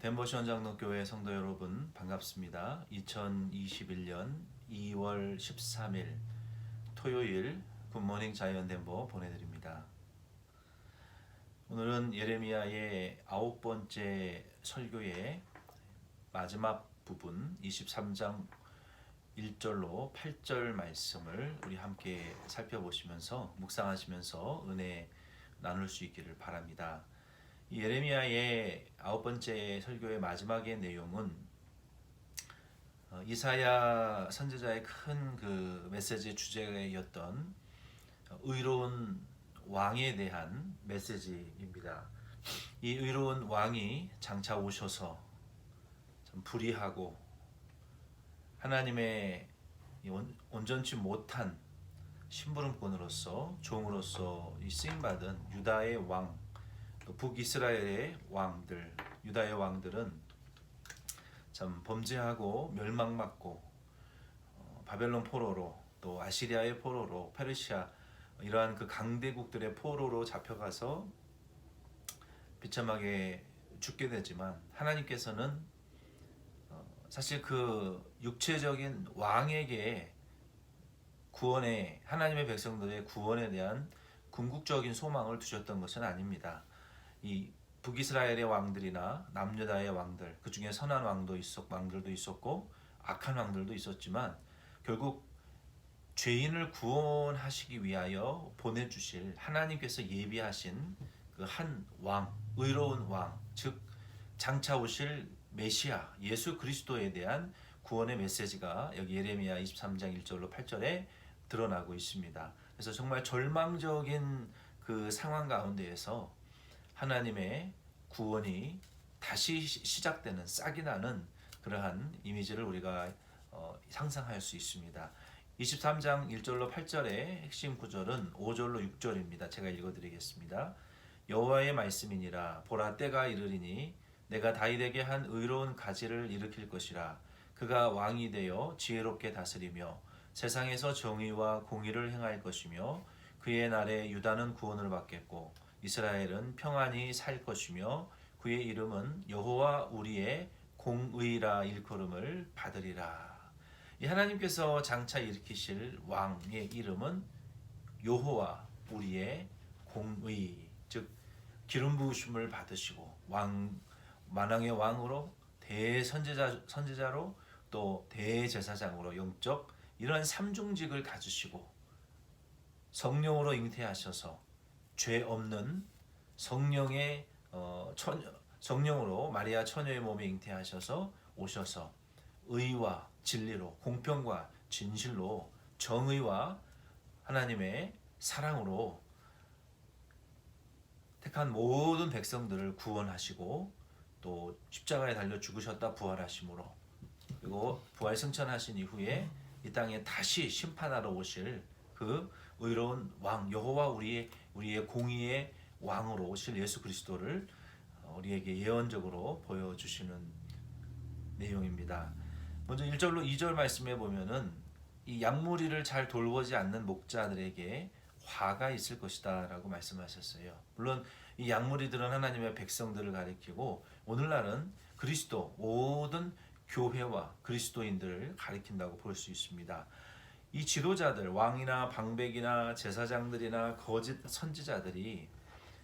덴버시 장로교회 성도 여러분 반갑습니다. 2021년 2월 13일 토요일 굿모닝 자이언 덴버 보내드립니다. 오늘은 예레미야의 9번째 설교의 마지막 부분 23장 1절로 8절 말씀을 우리 함께 살펴보시면서 묵상하시면서 은혜 나눌 수 있기를 바랍니다. 예레미야의 9번째 설교의 마지막의 내용은 이사야 선지자의 큰 그 메시지 주제였던 의로운 왕에 대한 메시지입니다. 이 의로운 왕이 장차 오셔서 참 불의하고 하나님의 온전치 못한 심부름꾼으로서 종으로서 쓰임받은 유다의 왕, 또 북이스라엘의 왕들, 유다의 왕들은 참 범죄하고 멸망받고 바벨론 포로로 또 아시리아의 포로로 페르시아 이러한 그 강대국들의 포로로 잡혀가서 비참하게 죽게 되지만 하나님께서는 사실 그 육체적인 왕에게 구원의 하나님의 백성들의 구원에 대한 궁극적인 소망을 두셨던 것은 아닙니다. 이 북이스라엘의 왕들이나 남유다의 왕들, 그 중에 선한 왕들도 있었고 악한 왕들도 있었지만 결국 죄인을 구원하시기 위하여 보내주실 하나님께서 예비하신 그 한 왕, 의로운 왕, 즉 장차 오실 메시아 예수 그리스도에 대한 구원의 메시지가 여기 예레미야 23장 1절로 8절에 드러나고 있습니다. 그래서 정말 절망적인 그 상황 가운데에서 하나님의 구원이 다시 시작되는 싹이 나는 그러한 이미지를 우리가 상상할 수 있습니다. 23장 1절로 8절의 핵심 구절은 5절로 6절입니다. 제가 읽어드리겠습니다. 여호와의 말씀이니라. 보라, 때가 이르리니 내가 다윗에게 한 의로운 가지를 일으킬 것이라. 그가 왕이 되어 지혜롭게 다스리며 세상에서 정의와 공의를 행할 것이며 그의 날에 유다는 구원을 받겠고 이스라엘은 평안히 살 것이며 그의 이름은 여호와 우리의 공의라 일컬음을 받으리라. 이 하나님께서 장차 일으키실 왕의 이름은 여호와 우리의 공의, 즉 기름 부으심을 받으시고 만왕의 왕으로 대선지자로 또 대제사장으로 영적 이런 삼중직을 가지시고 성령으로 잉태하셔서 죄 없는 성령의 성령으로 마리아 처녀의 몸에 잉태하셔서 오셔서 의와 진리로 공평과 진실로 정의와 하나님의 사랑으로 택한 모든 백성들을 구원하시고 또 십자가에 달려 죽으셨다 부활하심으로 그리고 부활 승천하신 이후에 이 땅에 다시 심판하러 오실 그 의로운 왕 여호와 우리의 공의의 왕으로 오실 예수 그리스도를 우리에게 예언적으로 보여주시는 내용입니다. 먼저 1절로 2절 말씀에 보면은 이 양무리를 잘 돌보지 않는 목자들에게 화가 있을 것이다 라고 말씀하셨어요. 물론 이 양무리들은 하나님의 백성들을 가리키고 오늘날은 그리스도 모든 교회와 그리스도인들을 가리킨다고 볼 수 있습니다. 이 지도자들 왕이나 방백이나 제사장들이나 거짓 선지자들이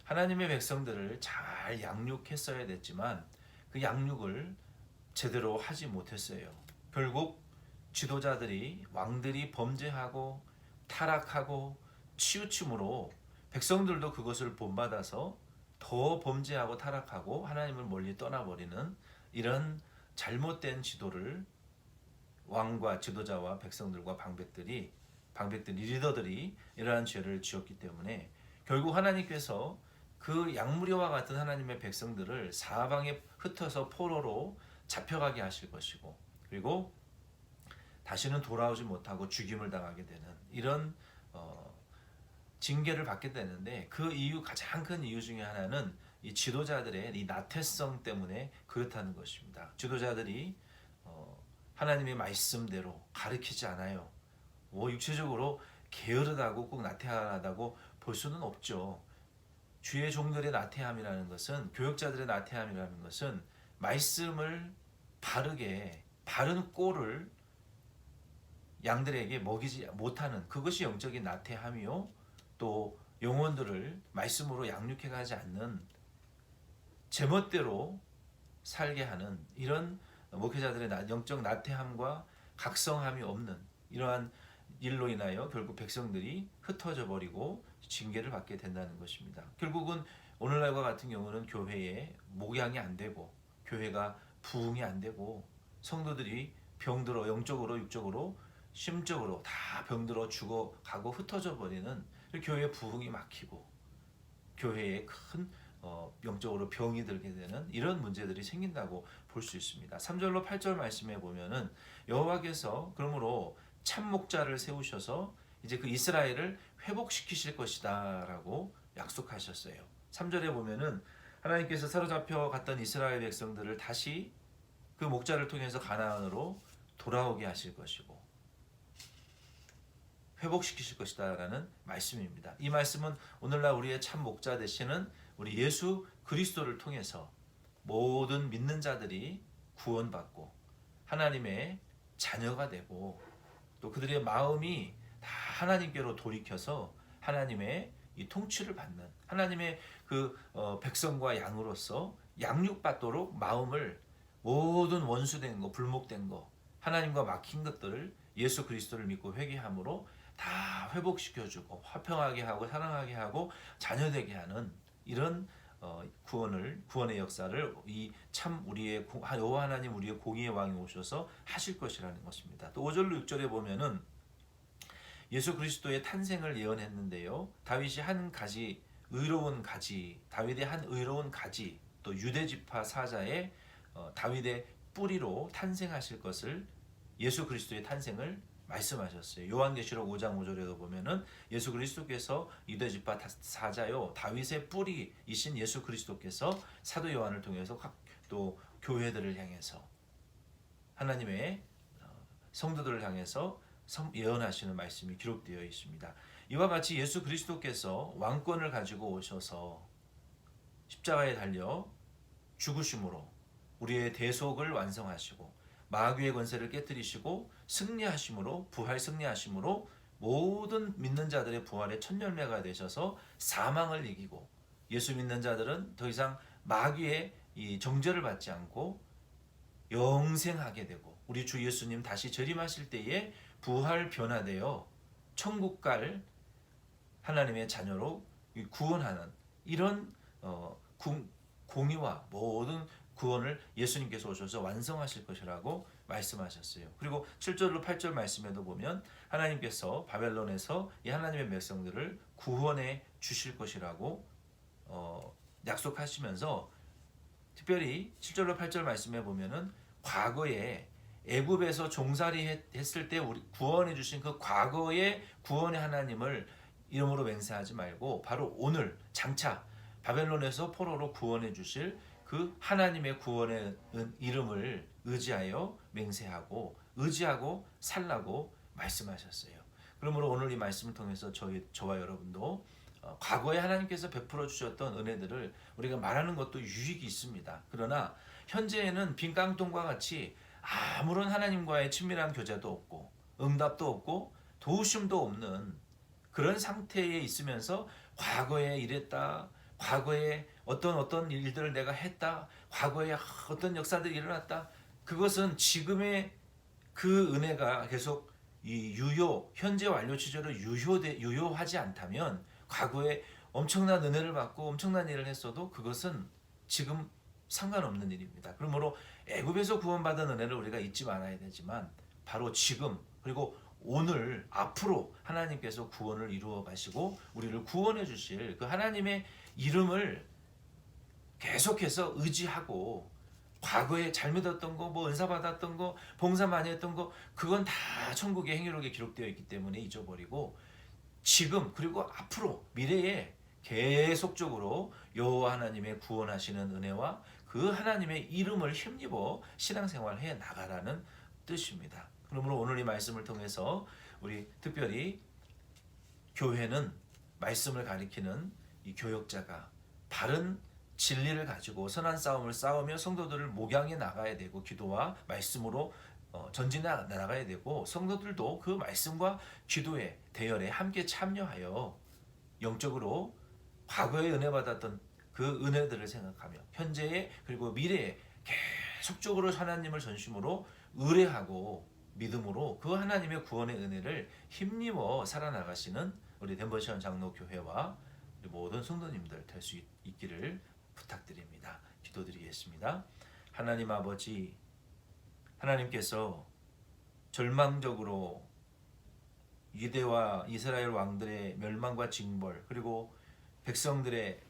하나님의 백성들을 잘 양육했어야 됐지만 그 양육을 제대로 하지 못했어요. 결국 지도자들이 왕들이 범죄하고 타락하고 치우침으로 백성들도 그것을 본받아서 더 범죄하고 타락하고 하나님을 멀리 떠나버리는 이런 잘못된 지도를 왕과 지도자와 백성들과 방백들 리더들이 이러한 죄를 지었기 때문에 결국 하나님께서 그 양무리와 같은 하나님의 백성들을 사방에 흩어서 포로로 잡혀가게 하실 것이고 그리고 다시는 돌아오지 못하고 죽임을 당하게 되는 이런 징계를 받게 되는데 그 이유 가장 큰 이유 중에 하나는 이 지도자들의 이 나태성 때문에 그렇다는 것입니다. 지도자들이 하나님의 말씀대로 가르치지 않아요. 육체적으로 게으르다고 꼭 나태하다고 볼 수는 없죠. 주의 종들의 나태함이라는 것은 교역자들의 나태함이라는 것은 말씀을 바르게 바른 꼴을 양들에게 먹이지 못하는 그것이 영적인 나태함이요, 또 영혼들을 말씀으로 양육해 가지 않는 제멋대로 살게 하는 이런 목회자들의 영적 나태함과 각성함이 없는 이러한 일로 인하여 결국 백성들이 흩어져 버리고 징계를 받게 된다는 것입니다. 결국은 오늘날과 같은 경우는 교회에 목양이 안 되고 교회가 부흥이 안 되고 성도들이 병들어 영적으로 육적으로 심적으로 다 병들어 죽어가고 흩어져 버리는 교회의 부흥이 막히고 교회에 큰 영적으로 병이 들게 되는 이런 문제들이 생긴다고 볼 수 있습니다. 3절로 8절 말씀에 보면은 여호와께서 그러므로 참 목자를 세우셔서 이제 그 이스라엘을 회복시키실 것이다라고 약속하셨어요. 3절에 보면은 하나님께서 사로잡혀 갔던 이스라엘 백성들을 다시 그 목자를 통해서 가나안으로 돌아오게 하실 것이고 회복시키실 것이다라는 말씀입니다. 이 말씀은 오늘날 우리의 참 목자 되시는 우리 예수 그리스도를 통해서 모든 믿는 자들이 구원받고 하나님의 자녀가 되고 또 그들의 마음이 다 하나님께로 돌이켜서 하나님의 이 통치를 받는 하나님의 그 백성과 양으로서 양육받도록 마음을 모든 원수된 거, 불목된 거, 하나님과 막힌 것들을 예수 그리스도를 믿고 회개함으로 다 회복시켜주고 화평하게 하고 사랑하게 하고 자녀되게 하는 이런 구원의 역사를 이 참 우리의 여호와 하나님 우리의 공의의 왕이 오셔서 하실 것이라는 것입니다. 또 5절로 6절에 보면은 예수 그리스도의 탄생을 예언했는데요. 다윗이 한 가지 의로운 가지, 다윗의 한 의로운 가지, 또 유대 지파 사자의 다윗의 뿌리로 탄생하실 것을 예수 그리스도의 탄생을 말씀하셨어요. 요한계시록 5장 5절에도 보면은 예수 그리스도께서 유대 지파 사자요 다윗의 뿌리이신 예수 그리스도께서 사도 요한을 통해서 또 교회들을 향해서 하나님의 성도들을 향해서 예언하시는 말씀이 기록되어 있습니다. 이와 같이 예수 그리스도께서 왕권을 가지고 오셔서 십자가에 달려 죽으심으로 우리의 대속을 완성하시고 마귀의 권세를 깨뜨리시고 승리하심으로 부활 승리하심으로 모든 믿는 자들의 부활의 첫 열매가 되셔서 사망을 이기고 예수 믿는 자들은 더 이상 마귀의 이 정죄를 받지 않고 영생하게 되고 우리 주 예수님 다시 재림하실 때에 부활 변화되어 천국 갈 하나님의 자녀로 구원하는 이런 공의와 모든 구원을 예수님께서 오셔서 완성하실 것이라고 말씀하셨어요. 그리고 7절로 8절 말씀에도 보면 하나님께서 바벨론에서 이 하나님의 백성들을 구원해 주실 것이라고 약속하시면서 특별히 7절로 8절 말씀에 보면은 과거에 애굽에서 종살이 했을 때 우리 구원해 주신 그 과거의 구원의 하나님을 이름으로 맹세하지 말고 바로 오늘 장차 바벨론에서 포로로 구원해 주실 그 하나님의 구원의 이름을 의지하여 맹세하고 의지하고 살라고 말씀하셨어요. 그러므로 오늘 이 말씀을 통해서 저와 여러분도 과거에 하나님께서 베풀어 주셨던 은혜들을 우리가 말하는 것도 유익이 있습니다. 그러나 현재에는 빈 깡통과 같이 아무런 하나님과의 친밀한 교제도 없고 응답도 없고 도우심도 없는 그런 상태에 있으면서 과거에 이랬다, 과거에 어떤 일들을 내가 했다, 과거에 어떤 역사들이 일어났다, 그것은 지금의 그 은혜가 계속 이 현재 완료 시절로 유효하지 않다면 과거에 엄청난 은혜를 받고 엄청난 일을 했어도 그것은 지금 상관없는 일입니다. 그러므로 애굽에서 구원받은 은혜를 우리가 잊지 말아야 되지만 바로 지금 그리고 오늘 앞으로 하나님께서 구원을 이루어 가시고 우리를 구원해 주실 그 하나님의 이름을 계속해서 의지하고 과거에 잘 믿었던 거, 뭐 은사 받았던 거, 봉사 많이 했던 거 그건 다 천국의 행위록에 기록되어 있기 때문에 잊어버리고 지금 그리고 앞으로 미래에 계속적으로 여호와 하나님의 구원하시는 은혜와 그 하나님의 이름을 힘입어 신앙생활해 나가라는 뜻입니다. 그러므로 오늘 이 말씀을 통해서 우리 특별히 교회는 말씀을 가리키는 이 교역자가 바른 진리를 가지고 선한 싸움을 싸우며 성도들을 목양해 나가야 되고 기도와 말씀으로 전진해 나가야 되고 성도들도 그 말씀과 기도의 대열에 함께 참여하여 영적으로 과거에 은혜 받았던 그 은혜들을 생각하며 현재의 그리고 미래에 계속적으로 하나님을 전심으로 의뢰하고 믿음으로 그 하나님의 구원의 은혜를 힘입어 살아나가시는 우리 덴버시안 장로교회와 우리 모든 성도님들 될 수 있기를 부탁드립니다. 기도드리겠습니다. 하나님 아버지, 하나님께서 절망적으로 유대와 이스라엘 왕들의 멸망과 징벌 그리고 백성들의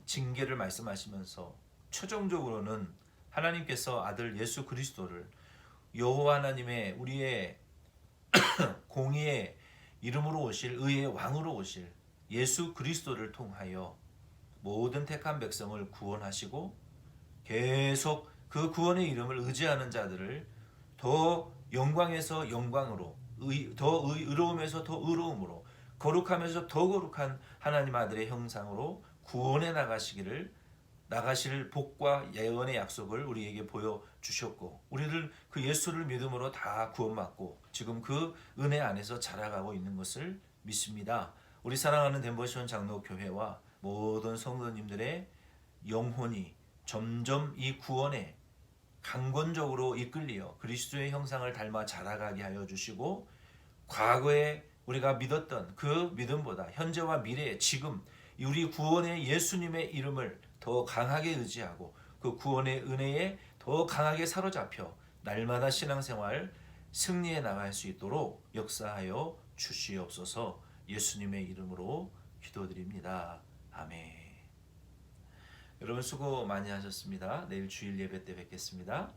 징계를 말씀하시면서 최종적으로는 하나님께서 아들 예수 그리스도를 여호와 하나님의 우리의 공의의 이름으로 오실 의의 왕으로 오실 예수 그리스도를 통하여 모든 택한 백성을 구원하시고 계속 그 구원의 이름을 의지하는 자들을 더 영광에서 영광으로 더 의로움에서 더 의로움으로 거룩하면서 더 거룩한 하나님 아들의 형상으로 구원해 나가실 복과 예언의 약속을 우리에게 보여주셨고 우리를 그 예수를 믿음으로 다 구원받고 지금 그 은혜 안에서 자라가고 있는 것을 믿습니다. 우리 사랑하는 덴버시온 장로교회와 모든 성도님들의 영혼이 점점 이 구원에 강건적으로 이끌리어 그리스도의 형상을 닮아 자라가게 하여 주시고 과거에 우리가 믿었던 그 믿음보다 현재와 미래에 지금 우리 구원의 예수님의 이름을 더 강하게 의지하고 그 구원의 은혜에 더 강하게 사로잡혀 날마다 신앙생활 승리해 나갈 수 있도록 역사하여 주시옵소서. 예수님의 이름으로 기도드립니다. 아멘. 여러분 수고 많이 하셨습니다. 내일 주일 예배 때 뵙겠습니다.